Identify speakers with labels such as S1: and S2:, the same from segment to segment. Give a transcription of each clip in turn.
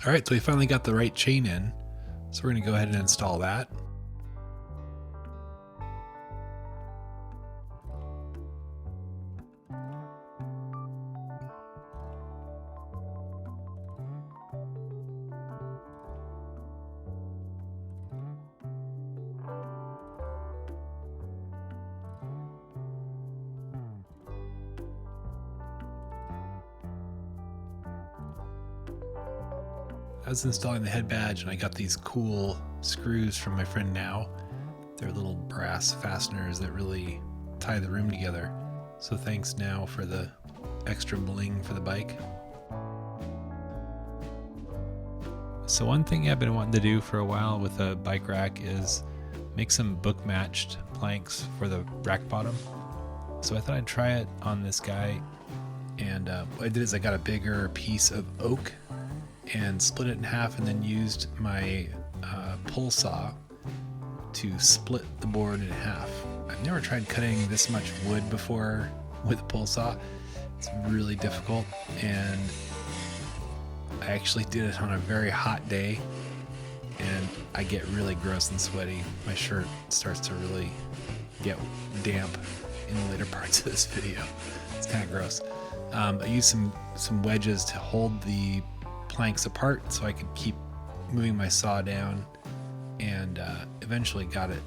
S1: All right, so we finally got the right chain in. So we're gonna go ahead and install that. I was installing the head badge and I got these cool screws from my friend Now. They're little brass fasteners that really tie the room together. So thanks Now for the extra bling for the bike. So one thing I've been wanting to do for a while with a bike rack is make some book matched planks for the rack bottom. So I thought I'd try it on this guy, and what I did is I got a bigger piece of oak and split it in half, and then used my pull saw to split the board in half. I've never tried cutting this much wood before with a pull saw. It's really difficult, and I actually did it on a very hot day, and I get really gross and sweaty. My shirt starts to really get damp in the later parts of this video. It's kind of gross. I used some wedges to hold the planks apart so I could keep moving my saw down, and eventually got it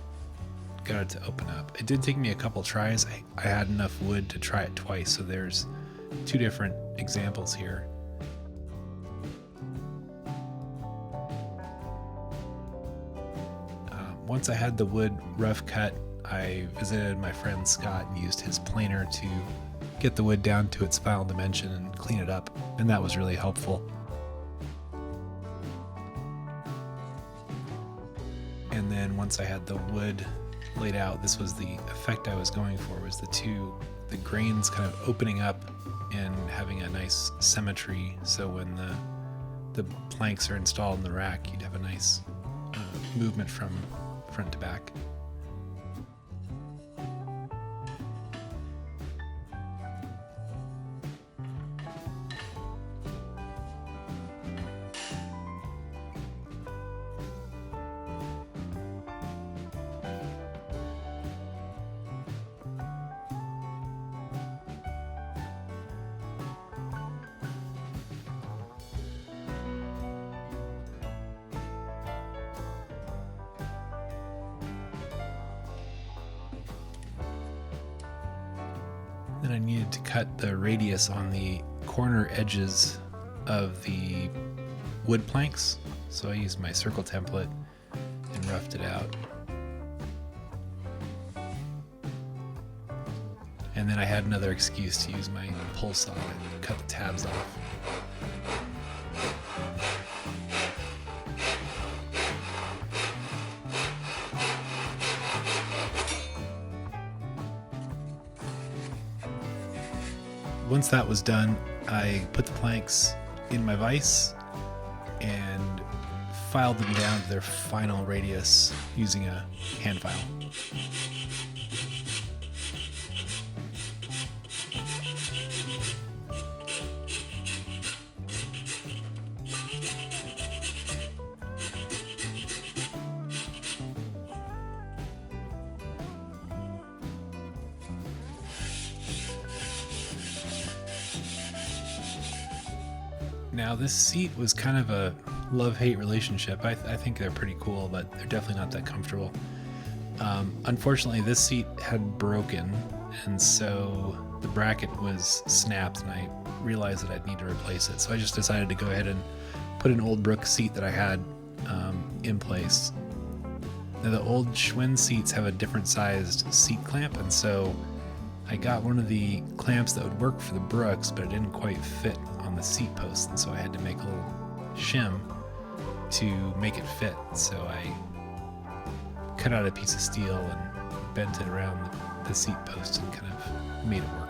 S1: to open up. It did take me a couple tries. I had enough wood to try it twice, so there's two different examples here. Once I had the wood rough cut, I visited my friend Scott and used his planer to get the wood down to its final dimension and clean it up, and that was really helpful. And then once I had the wood laid out, this was the effect I was going for, was the grains kind of opening up and having a nice symmetry, so when the planks are installed in the rack, you'd have a nice movement from front to back. Then I needed to cut the radius on the corner edges of the wood planks. So I used my circle template and roughed it out. And then I had another excuse to use my pull saw and cut the tabs off. Once that was done, I put the planks in my vise and filed them down to their final radius using a hand file. Now this seat was kind of a love-hate relationship. I think they're pretty cool, but they're definitely not that comfortable. Unfortunately, this seat had broken, and so the bracket was snapped, and I realized that I'd need to replace it. So I just decided to go ahead and put an old Brook seat that I had in place. Now the old Schwinn seats have a different sized seat clamp, and so I got one of the clamps that would work for the Brooks, but it didn't quite fit on the seat post, and so I had to make a little shim to make it fit. So I cut out a piece of steel and bent it around the seat post and kind of made it work.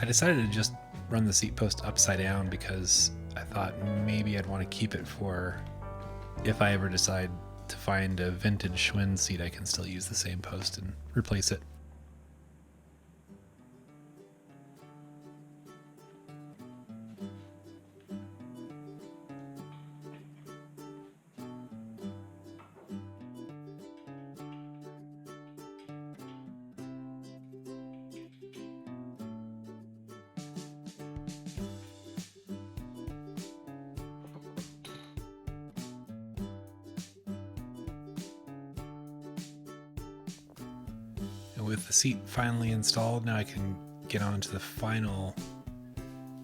S1: I decided to just run the seat post upside down because I thought maybe I'd want to keep it for if I ever decide to find a vintage Schwinn seat, I can still use the same post and replace it. And with the seat finally installed, now I can get on to the final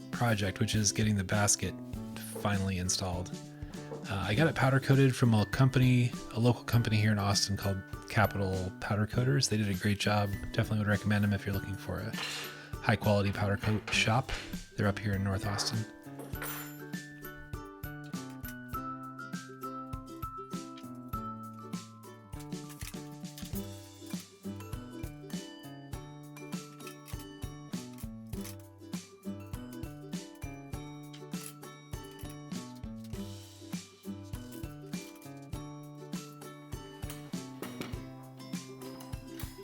S1: project, which is getting the basket finally installed. I got it powder coated from a local company here in Austin called Capital Powder Coaters. They did a great job. Definitely would recommend them if you're looking for a high quality powder coat shop. They're up here in North Austin.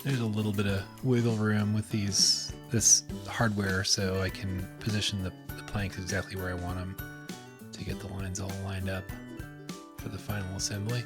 S1: There's a little bit of wiggle room with this hardware, so I can position the planks exactly where I want them to get the lines all lined up for the final assembly.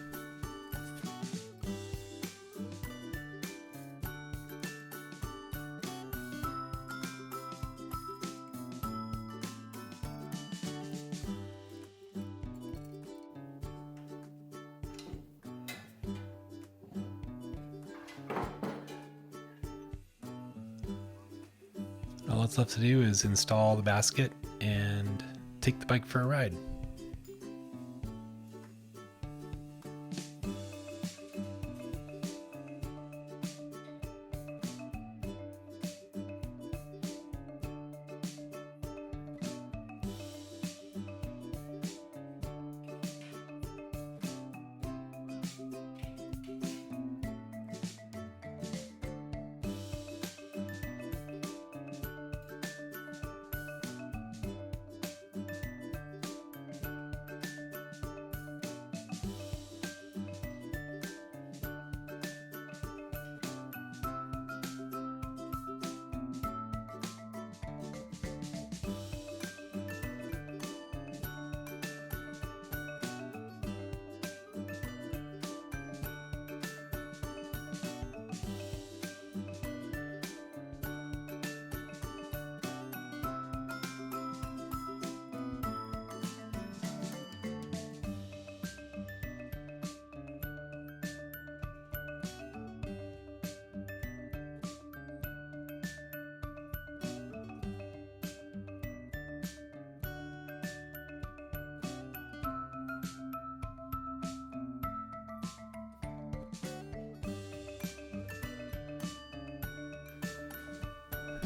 S1: All that's left to do is install the basket and take the bike for a ride.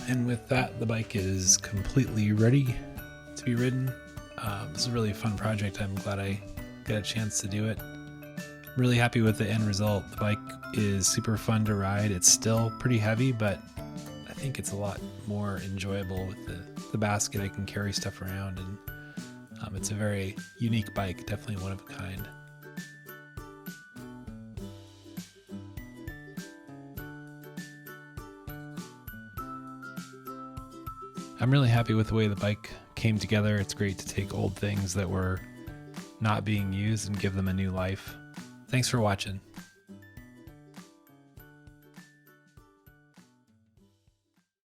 S1: And with that, the bike is completely ready to be ridden. This is a really fun project. I'm glad I got a chance to do it. Really happy with the end result. The bike is super fun to ride. It's still pretty heavy, but I think it's a lot more enjoyable with the basket. I can carry stuff around, and it's a very unique bike, definitely one of a kind. I'm really happy with the way the bike came together. It's great to take old things that were not being used and give them a new life. Thanks for watching.